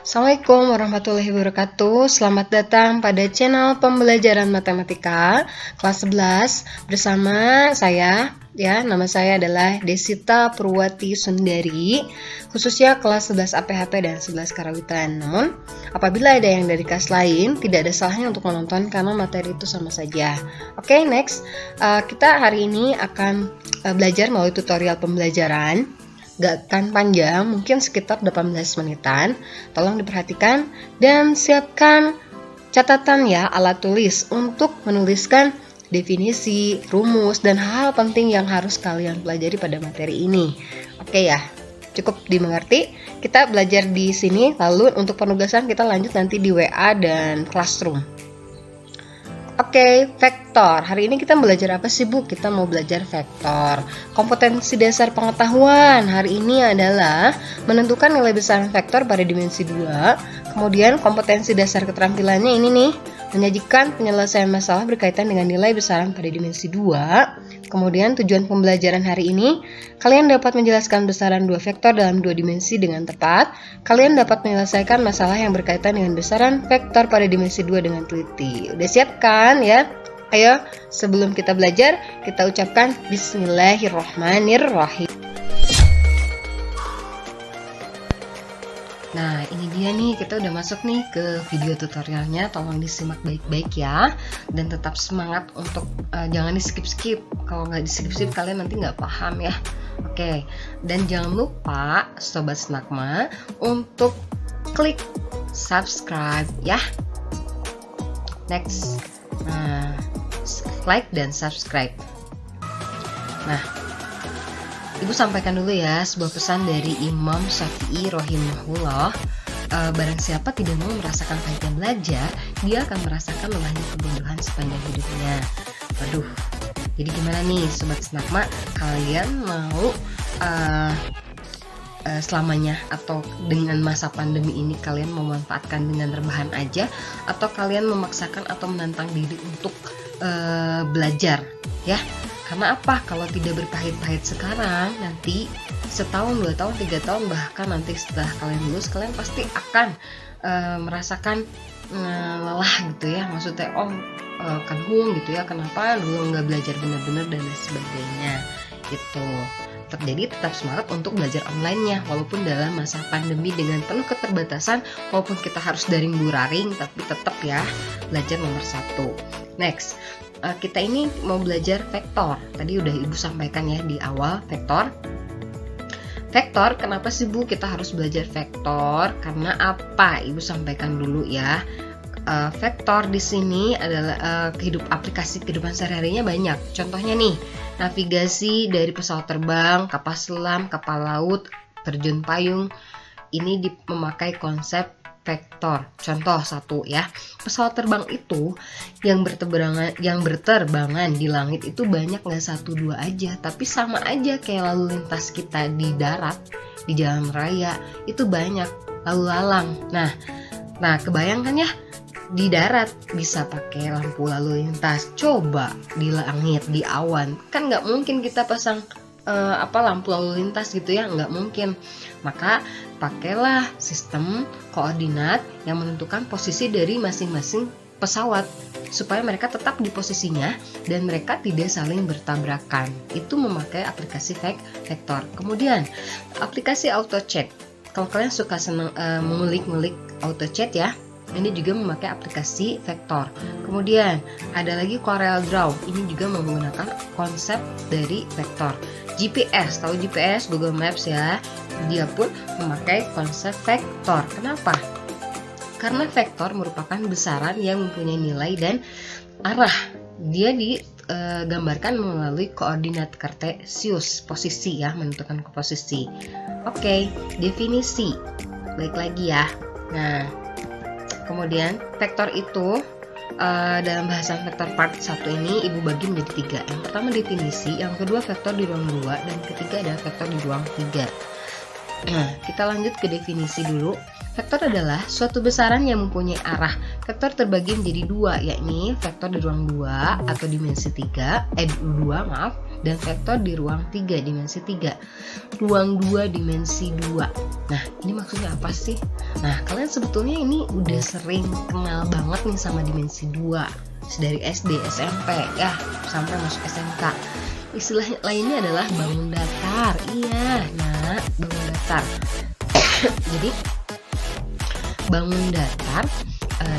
Assalamualaikum warahmatullahi wabarakatuh. Selamat datang pada channel pembelajaran matematika kelas 11 bersama saya. Nama saya adalah Desita Purwati Sundari, khususnya kelas 11 APHP dan 11 Karawitan. Namun, apabila ada yang dari kelas lain, tidak ada salahnya untuk menonton karena materi itu sama saja. Oke, next. Kita hari ini akan belajar melalui tutorial pembelajaran. Gak akan panjang, mungkin sekitar 18 menitan. Tolong diperhatikan dan siapkan catatan ya, alat tulis untuk menuliskan definisi, rumus, dan hal penting yang harus kalian pelajari pada materi ini. Oke ya, cukup dimengerti. Kita belajar di sini, lalu untuk penugasan kita lanjut nanti di WA dan Classroom. Oke, vektor. Hari ini kita belajar apa sih, Bu? Kita mau belajar vektor. Kompetensi dasar pengetahuan hari ini adalah menentukan nilai besaran vektor pada dimensi 2. Kemudian kompetensi dasar keterampilannya ini nih, menyajikan penyelesaian masalah berkaitan dengan nilai besaran pada dimensi 2. Kemudian tujuan pembelajaran hari ini, kalian dapat menjelaskan besaran 2 vektor dalam 2 dimensi dengan tepat. Kalian dapat menyelesaikan masalah yang berkaitan dengan besaran vektor pada dimensi 2 dengan teliti. Udah siap kan ya? Ayo, sebelum kita belajar, kita ucapkan Bismillahirrahmanirrahim. Nah, ini dia nih, kita udah masuk nih ke video tutorialnya. Tolong disimak baik-baik ya, dan tetap semangat untuk jangan di skip-skip. Kalau nggak di skip-skip kalian nanti nggak paham ya. Oke, dan jangan lupa Sobat Snagma untuk klik subscribe ya. Next, nah, like dan subscribe. Nah, Ibu sampaikan dulu ya sebuah pesan dari Imam Syafi'i rahimahullah. Barang siapa tidak mau merasakan pahitnya belajar, dia akan merasakan lelahnya kebodohan sepanjang hidupnya. Waduh, jadi gimana nih Sobat Snagma? Kalian mau selamanya atau dengan masa pandemi ini kalian memanfaatkan dengan rebahan aja, atau kalian memaksakan atau menantang diri untuk belajar ya? Karena apa? Kalau tidak berpahit-pahit sekarang, nanti setahun, 2 tahun, 3 tahun, bahkan nanti setelah kalian lulus, kalian pasti akan merasakan lelah gitu ya. Maksudnya, kan gitu ya, kenapa dulu nggak belajar benar-benar dan sebagainya gitu. Jadi tetap semangat untuk belajar online-nya, walaupun dalam masa pandemi dengan penuh keterbatasan, walaupun kita harus daring duraring, tapi tetap ya belajar nomor 1. Next, kita ini mau belajar vektor. Tadi udah Ibu sampaikan ya di awal vektor. Vektor, kenapa sih Bu kita harus belajar vektor? Karena apa? Ibu sampaikan dulu ya. Vektor di sini adalah aplikasi kehidupan sehari-harinya banyak. Contohnya nih, navigasi dari pesawat terbang, kapal selam, kapal laut, terjun payung. Ini memakai konsep vektor. Contoh 1 ya, pesawat terbang itu yang berterbangan di langit itu banyak, nggak 1-2 aja, tapi sama aja kayak lalu lintas kita di darat, di jalan raya itu banyak lalu lalang. Nah kebayangkan ya, di darat bisa pakai lampu lalu lintas, coba di langit, di awan, kan nggak mungkin kita pasang lampu lalu lintas gitu ya, nggak mungkin. Maka pakailah sistem koordinat yang menentukan posisi dari masing-masing pesawat supaya mereka tetap di posisinya dan mereka tidak saling bertabrakan. Itu memakai aplikasi vektor. Kemudian aplikasi AutoChat. Kalau kalian suka mengulik-ngulik AutoChat ya, ini juga memakai aplikasi vektor. Kemudian ada lagi CorelDRAW. Ini juga menggunakan konsep dari vektor. GPS, tahu GPS, Google Maps ya, dia pun memakai konsep vektor. Kenapa? Karena vektor merupakan besaran yang mempunyai nilai dan arah. Dia digambarkan melalui koordinat kartesius, posisi ya, menentukan posisi. Oke, definisi. Baik lagi ya. Nah, kemudian vektor itu dalam bahasan vektor part 1 ini Ibu bagi menjadi 3. Yang pertama definisi, yang kedua vektor di ruang 2, dan ketiga adalah vektor di ruang 3. Nah, kita lanjut ke definisi dulu. Vektor adalah suatu besaran yang mempunyai arah. Vektor terbagi menjadi 2, yakni vektor di ruang 2 atau dimensi 2, dan vektor di ruang 3 dimensi 3, ruang 2 dimensi 2. Nah, ini maksudnya apa sih? Nah, kalian sebetulnya ini udah sering kenal banget nih sama dimensi 2 dari SD, SMP ya, sampai masuk SMK. Istilah lainnya adalah bangun datar. Iya, nah, bangun datar. Jadi bangun datar,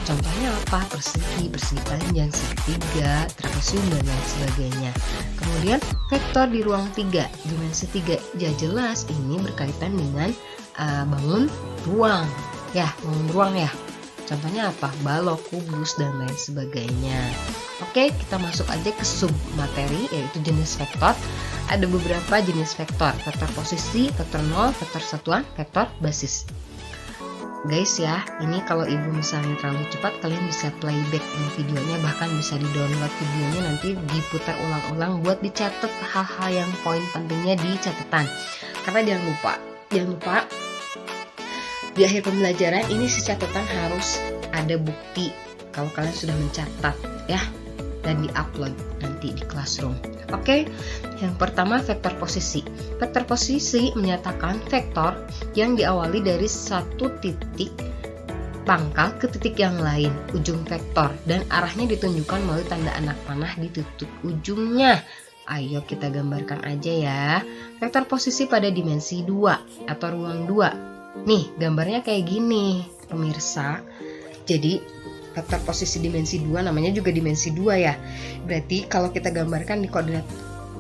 contohnya apa? Persegi panjang, segitiga, trapesium, dan lain sebagainya. Kemudian vektor di ruang 3 dimensi 3, ya jelas ini berkaitan dengan bangun ruang ya, bangun ruang ya. Contohnya apa? Balok, kubus, dan lain sebagainya. Oke, kita masuk aja ke sub materi, yaitu jenis vektor. Ada beberapa jenis vektor: vektor posisi, vektor nol, vektor satuan, vektor basis. Guys ya, ini kalau ibu misalnya terlalu cepat, kalian bisa playback ini videonya, bahkan bisa di download videonya, nanti diputar ulang-ulang buat dicatat hal-hal yang poin pentingnya di catatan. Karena jangan lupa di akhir pembelajaran ini si catatan harus ada bukti kalau kalian sudah mencatat ya, dan diupload nanti di Classroom. Oke, yang pertama vektor posisi. Vektor posisi menyatakan vektor yang diawali dari satu titik pangkal ke titik yang lain, ujung vektor, dan arahnya ditunjukkan melalui tanda anak panah di titik ujungnya. Ayo kita gambarkan aja ya. Vektor posisi pada dimensi 2 atau ruang 2. Nih, gambarnya kayak gini, pemirsa. Jadi vektor posisi dimensi 2 namanya juga dimensi 2 ya. Berarti kalau kita gambarkan di koordinat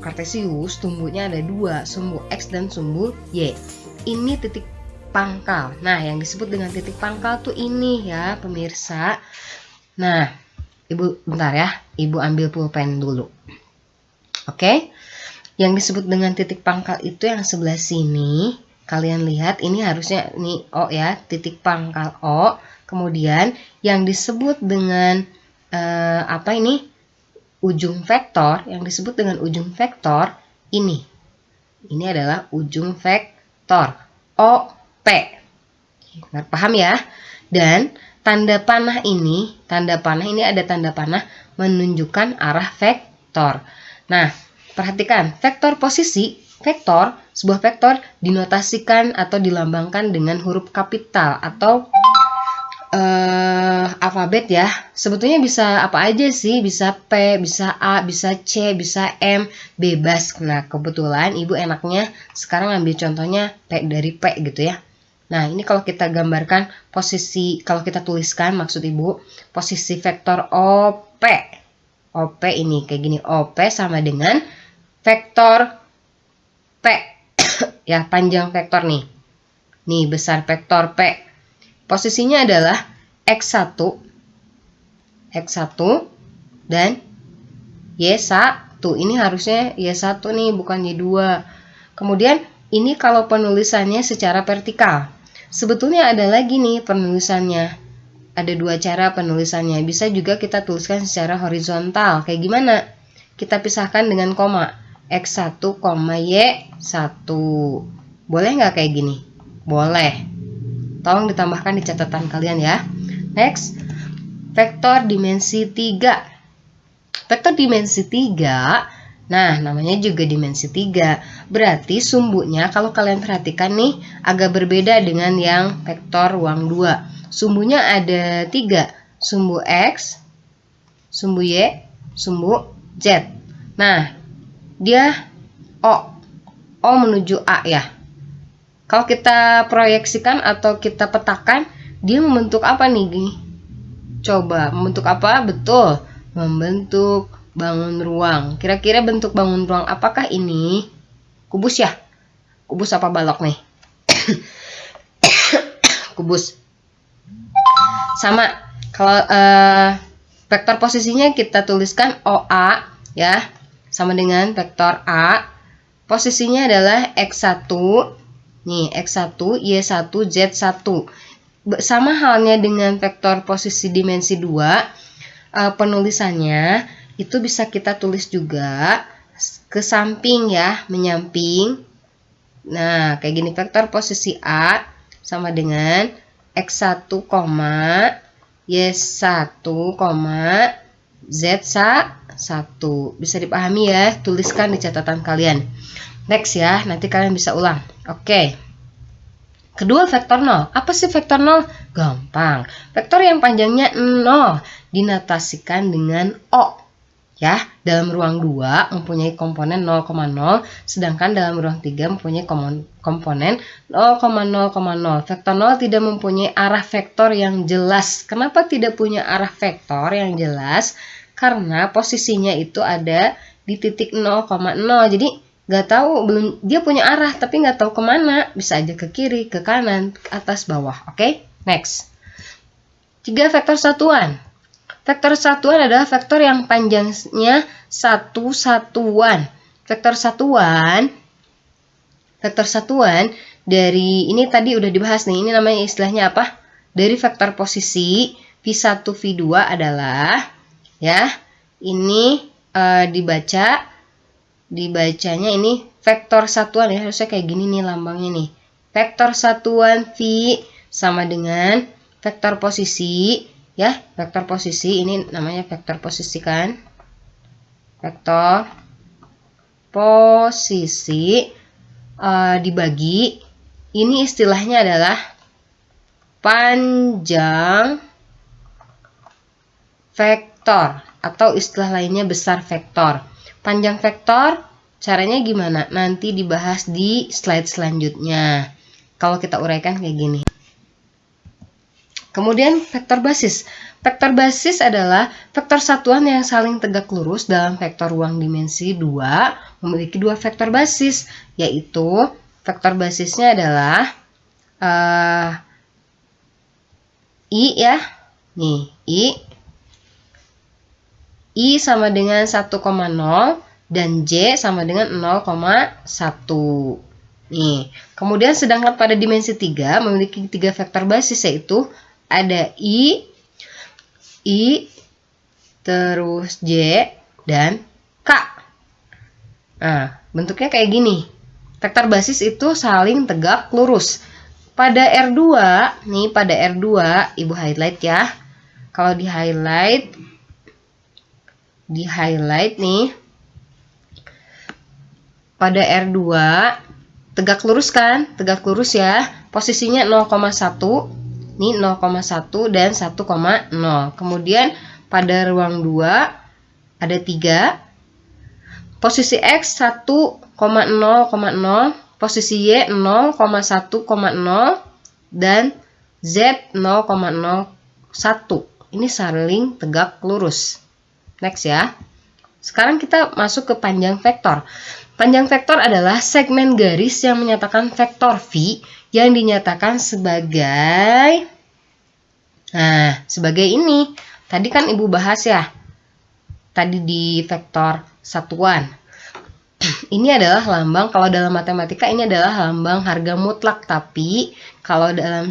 kartesius, tumbuhnya ada 2, sumbu X dan sumbu Y. Ini titik pangkal. Nah, yang disebut dengan titik pangkal tuh ini ya, pemirsa. Nah, ibu bentar ya, ibu ambil pulpen dulu. Oke. Yang disebut dengan titik pangkal itu yang sebelah sini. Kalian lihat, ini harusnya ini O ya, titik pangkal O. Kemudian yang disebut dengan ujung vektor, yang disebut dengan ujung vektor ini. Ini adalah ujung vektor OP. Paham ya? Dan tanda panah ini ada tanda panah menunjukkan arah vektor. Nah, perhatikan, vektor posisi, sebuah vektor dinotasikan atau dilambangkan dengan huruf kapital atau alfabet ya. Sebetulnya bisa apa aja sih, bisa P, bisa A, bisa C, bisa M, bebas. Nah, kebetulan ibu enaknya sekarang ambil contohnya P dari P gitu ya. Nah, ini kalau kita gambarkan posisi, kalau kita tuliskan maksud ibu, posisi vektor OP. OP ini kayak gini, OP sama dengan vektor P. Ya, panjang vektor nih. Nih, besar vektor P. Posisinya adalah X1 dan Y1. Ini harusnya Y1 nih, bukan Y2. Kemudian ini kalau penulisannya secara vertikal. Sebetulnya ada lagi nih penulisannya. Ada dua cara penulisannya. Bisa juga kita tuliskan secara horizontal. Kayak gimana? Kita pisahkan dengan koma. X1, Y1. Boleh nggak kayak gini? Boleh. Tolong ditambahkan di catatan kalian ya. Next, vektor dimensi 3. Vektor dimensi 3, nah namanya juga dimensi 3. Berarti sumbunya kalau kalian perhatikan nih agak berbeda dengan yang vektor ruang 2. Sumbunya ada 3. Sumbu X, sumbu Y, sumbu Z. Nah, dia O menuju A ya. Kalau kita proyeksikan atau kita petakan, dia membentuk apa nih? Coba, membentuk apa? Betul, membentuk bangun ruang. Kira-kira bentuk bangun ruang apakah ini? Kubus ya? Kubus apa balok nih? Kubus. Sama, kalau vektor posisinya kita tuliskan OA ya, sama dengan vektor A. Posisinya adalah X1. Nih, X1, Y1, Z1. Sama halnya dengan vektor posisi dimensi 2, penulisannya itu bisa kita tulis juga ke samping ya, menyamping. Nah, kayak gini, vektor posisi A sama dengan X1, Y1, Z1. Bisa dipahami ya, tuliskan di catatan kalian. Next ya, nanti kalian bisa ulang. Oke. Kedua, vektor 0. Apa sih vektor 0? Gampang. Vektor yang panjangnya 0 dinotasikan dengan O. Ya, dalam ruang 2 mempunyai komponen 0,0, sedangkan dalam ruang 3 mempunyai komponen 0,0,0. Vektor 0 tidak mempunyai arah vektor yang jelas. Kenapa tidak punya arah vektor yang jelas? Karena posisinya itu ada di titik 0,0. Jadi nggak tahu, belum, dia punya arah tapi nggak tahu kemana. Bisa aja ke kiri, ke kanan, ke atas, bawah. Oke, next. 3, vektor satuan. Vektor satuan adalah vektor yang panjangnya satu satuan. Vektor satuan dari ini tadi udah dibahas nih. Ini namanya istilahnya apa? Dari vektor posisi V1 V2 adalah ya, ini dibacanya ini vektor satuan ya, harusnya kayak gini nih lambangnya nih. Vektor satuan V sama dengan vektor posisi ya, vektor posisi ini namanya vektor posisi kan. Vektor posisi dibagi, ini istilahnya adalah panjang vektor atau istilah lainnya besar vektor. Panjang vektor caranya gimana? Nanti dibahas di slide selanjutnya. Kalau kita uraikan kayak gini. Kemudian vektor basis. Vektor basis adalah vektor satuan yang saling tegak lurus dalam vektor ruang dimensi 2 memiliki 2 vektor basis, yaitu vektor basisnya adalah I ya. Nih, I sama dengan 1,0 dan J sama dengan 0,1. Nih, kemudian sedangkan pada dimensi 3 memiliki 3 vektor basis, yaitu ada I, terus J, dan K. Nah, bentuknya kayak gini. Vektor basis itu saling tegak lurus. Pada R2, nih pada R2, Ibu highlight ya. Kalau di highlight nih. Pada R2, tegak lurus kan? Tegak lurus ya. Posisinya 0,1. Ini 0,1 dan 1,0. Kemudian pada ruang 2 ada 3. Posisi X 1,0,0, posisi Y 0,1,0 dan Z 0,01. Ini saling tegak lurus. Next ya. Sekarang kita masuk ke panjang vektor. Panjang vektor adalah segmen garis yang menyatakan vektor V yang dinyatakan sebagai sebagai ini. Tadi kan Ibu bahas ya. Tadi di vektor satuan. Ini adalah lambang, kalau dalam matematika ini adalah lambang harga mutlak, tapi kalau dalam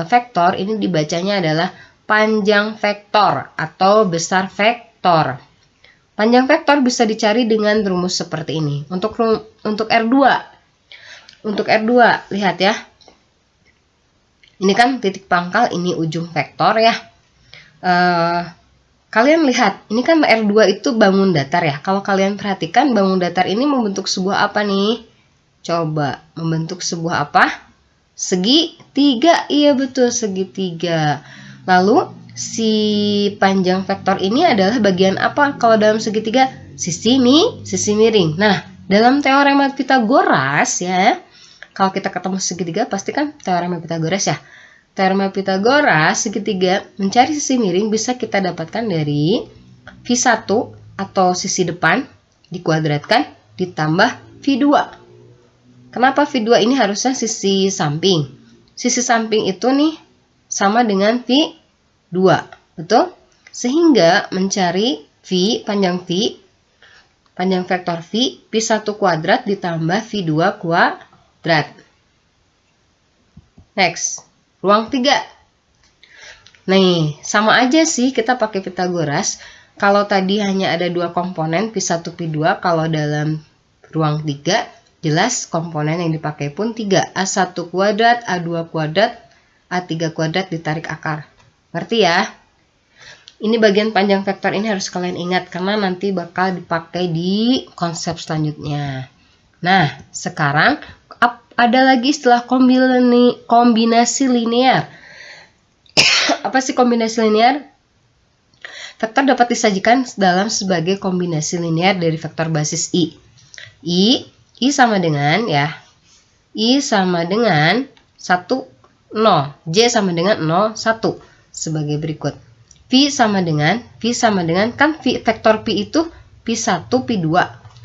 vektor ini dibacanya adalah panjang vektor atau besar vektor. Panjang vektor bisa dicari dengan rumus seperti ini. Untuk R2. Untuk R2, lihat ya. Ini kan titik pangkal, ini ujung vektor ya. Kalian lihat, ini kan R2 itu bangun datar ya. Kalau kalian perhatikan, bangun datar ini membentuk sebuah apa nih? Coba, membentuk sebuah apa? Segitiga. Iya betul, segitiga. Lalu, si panjang vektor ini adalah bagian apa kalau dalam segitiga? Sisi miring. Nah, dalam teorema Pitagoras ya, kalau kita ketemu segitiga pasti kan teorema Pitagoras ya. Teorema Pitagoras segitiga mencari sisi miring bisa kita dapatkan dari V1 atau sisi depan dikuadratkan ditambah V2. Kenapa V2 ini harusnya sisi samping? Sisi samping itu nih sama dengan V2, betul? Sehingga mencari V, panjang vektor V1 kuadrat ditambah V2 kuadrat. Next, ruang 3. Nih, sama aja sih kita pakai Pitagoras. Kalau tadi hanya ada 2 komponen V1, V2, kalau dalam ruang 3 jelas komponen yang dipakai pun 3. A1 kuadrat, A2 kuadrat, A3 kuadrat ditarik akar. Ngerti ya? Ini bagian panjang vektor ini harus kalian ingat karena nanti bakal dipakai di konsep selanjutnya. Nah, sekarang ada lagi istilah kombinasi linear. Apa sih kombinasi linear? Vektor dapat disajikan dalam sebagai kombinasi linear dari vektor basis I. I sama dengan ya. I sama dengan 1, 0. J sama dengan 0, 1. Sebagai berikut. V sama dengan kan vektor Pi itu Pi1, Pi2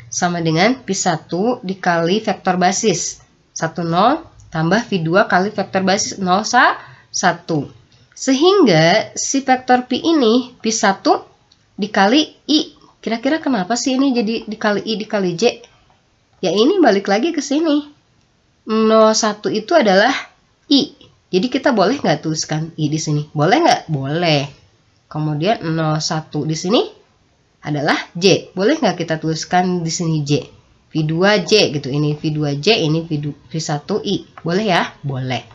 sama dengan Pi1 dikali vektor basis 1, 0 tambah V2 kali vektor basis 0, 1. Sehingga si vektor Pi ini Pi1 dikali I. Kira-kira kenapa sih ini jadi dikali I dikali J? Ya ini balik lagi ke sini. 0, 1 itu adalah I. Jadi kita boleh nggak tuliskan I di sini? Boleh nggak? Boleh. Kemudian 0, 1 di sini adalah J. Boleh nggak kita tuliskan di sini J? V2J gitu. Ini V2J, ini V1I. Boleh ya? Boleh.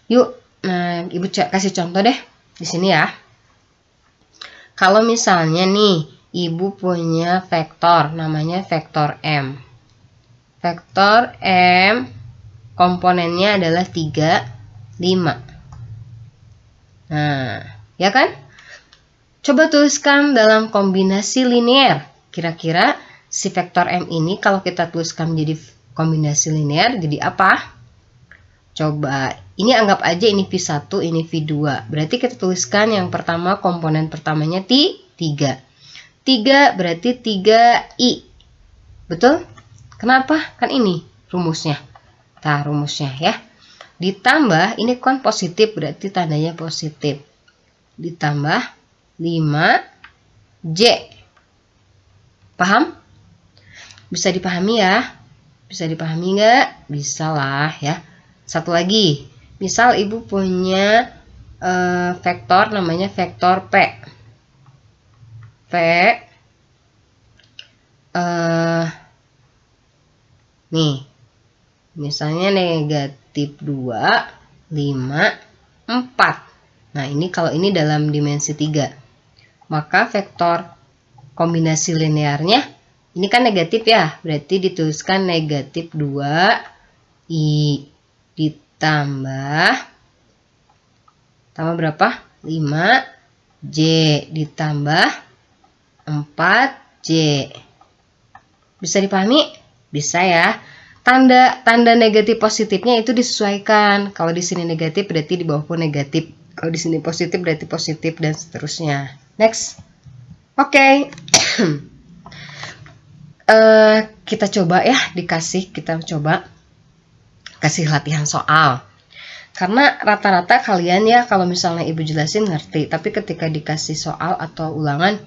Yuk, nah Ibu kasih contoh deh di sini ya. Kalau misalnya nih, Ibu punya vektor namanya vektor M. Vektor M komponennya adalah 3, 5. Nah, ya kan? Coba tuliskan dalam kombinasi linear. Kira-kira si vektor M ini kalau kita tuliskan menjadi kombinasi linear jadi apa? Coba, ini anggap aja ini V1, ini V2. Berarti kita tuliskan yang pertama komponen pertamanya 3. 3 berarti 3I. Betul? Kenapa? Kan ini rumusnya. Nah, rumusnya ya. Ditambah, ini kan positif berarti tandanya positif. Ditambah 5J. Paham? Bisa dipahami ya? Bisa dipahami nggak? Bisa lah ya. Satu lagi. Misal Ibu punya vektor namanya vektor P. Nih. Misalnya negatif 2, 5, 4. Nah, ini kalau ini dalam dimensi 3. Maka vektor kombinasi linearnya ini kan negatif ya, berarti dituliskan negatif 2I ditambah berapa? 5J ditambah 4J. Bisa dipahami? Bisa ya. Tanda negatif positifnya itu disesuaikan. Kalau di sini negatif berarti di bawah pun negatif. Kalau di sini positif berarti positif dan seterusnya. Next. Oke. Kita coba ya kita coba kasih latihan soal. Karena rata-rata kalian ya kalau misalnya Ibu jelasin ngerti, tapi ketika dikasih soal atau ulangan,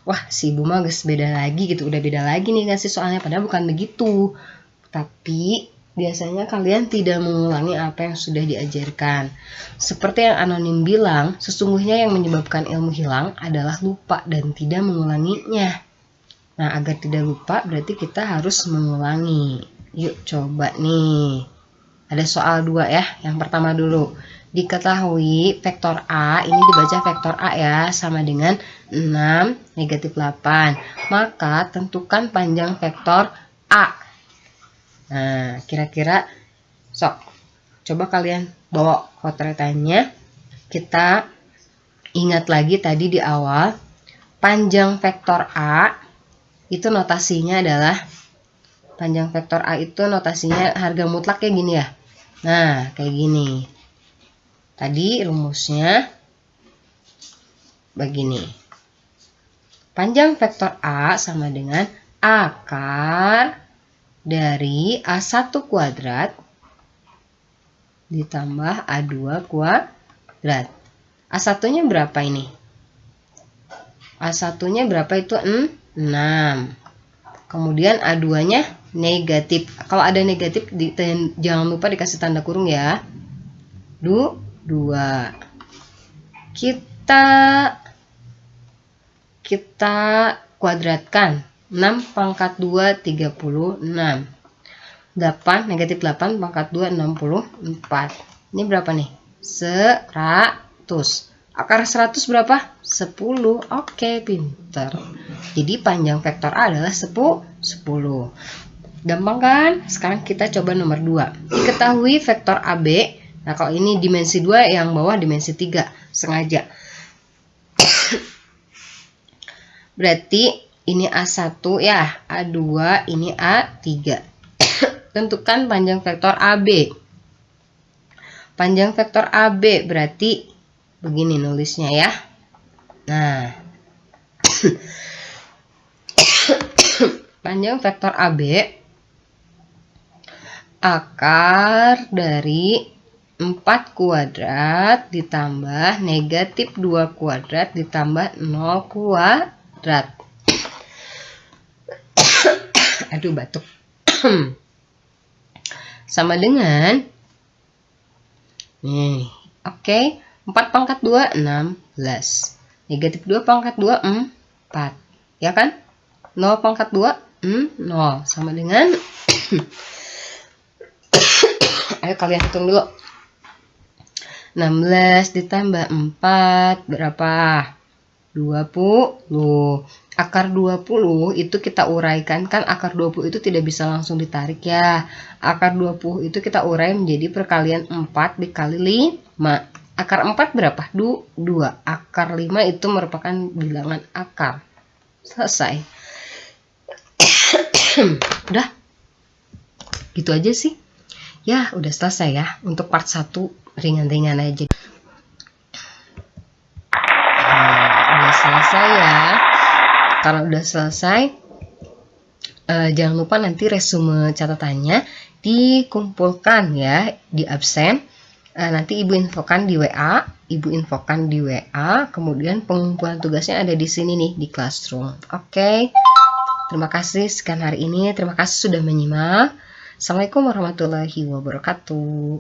wah si Ibu mah beda lagi gitu, udah beda lagi nih ngasih soalnya, padahal bukan begitu. Tapi biasanya kalian tidak mengulangi apa yang sudah diajarkan. Seperti yang Anonim bilang, sesungguhnya yang menyebabkan ilmu hilang adalah lupa dan tidak mengulanginya. Nah, agar tidak lupa berarti kita harus mengulangi. Yuk coba nih. Ada soal 2 ya. Yang pertama dulu. Diketahui vektor A, ini dibaca vektor A ya, sama dengan 6, negatif 8. Maka tentukan panjang vektor A. Nah, kira-kira coba kalian bawa potretannya. Kita ingat lagi tadi di awal, panjang vektor A itu notasinya adalah harga mutlaknya gini ya. Nah, kayak gini. Tadi rumusnya begini. Panjang vektor A sama dengan akar dari A1 kuadrat ditambah A2 kuadrat. A1-nya berapa ini? A1-nya berapa itu? 6. Kemudian A2-nya negatif. Kalau ada negatif, jangan lupa dikasih tanda kurung ya. 2. Kita kuadratkan. 6 pangkat 2, 36. 8, negatif 8 pangkat 2, 64. Ini berapa nih? 100. Akar 100 berapa? 10. Oke, pinter. Jadi panjang vektor A adalah 10. Gampang kan? Sekarang kita coba nomor 2. Diketahui vektor AB. Nah, kalau ini dimensi 2, yang bawah dimensi 3. Sengaja. Berarti ini A1 ya, A2, ini A3. Tentukan panjang vektor AB. Panjang vektor AB berarti begini nulisnya ya. Nah, panjang vektor AB akar dari 4 kuadrat ditambah negatif 2 kuadrat ditambah 0 kuadrat. Aduh, batuk. Sama dengan nih, oke. 4 pangkat 2, 16. Negatif 2 pangkat 2, 4. Ya kan? 0 pangkat 2, 0. Sama dengan ayo kalian hitung dulu. 16 ditambah 4 berapa? 20. Akar 20 itu kita uraikan, kan akar 20 itu tidak bisa langsung ditarik ya. Akar 20 itu kita urai menjadi perkalian 4 dikali 5. Akar 4 berapa? 2. Akar 5 itu merupakan bilangan akar. Selesai. Udah? Gitu aja sih. Ya, udah selesai ya. Untuk part 1 ringan-ringan aja. Udah selesai ya. Kalau udah selesai, jangan lupa nanti resume catatannya dikumpulkan ya di absen. Nanti ibu infokan di WA, kemudian pengumpulan tugasnya ada di sini nih di Classroom. Oke. Terima kasih sekian hari ini. Terima kasih sudah menyimak. Assalamualaikum warahmatullahi wabarakatuh.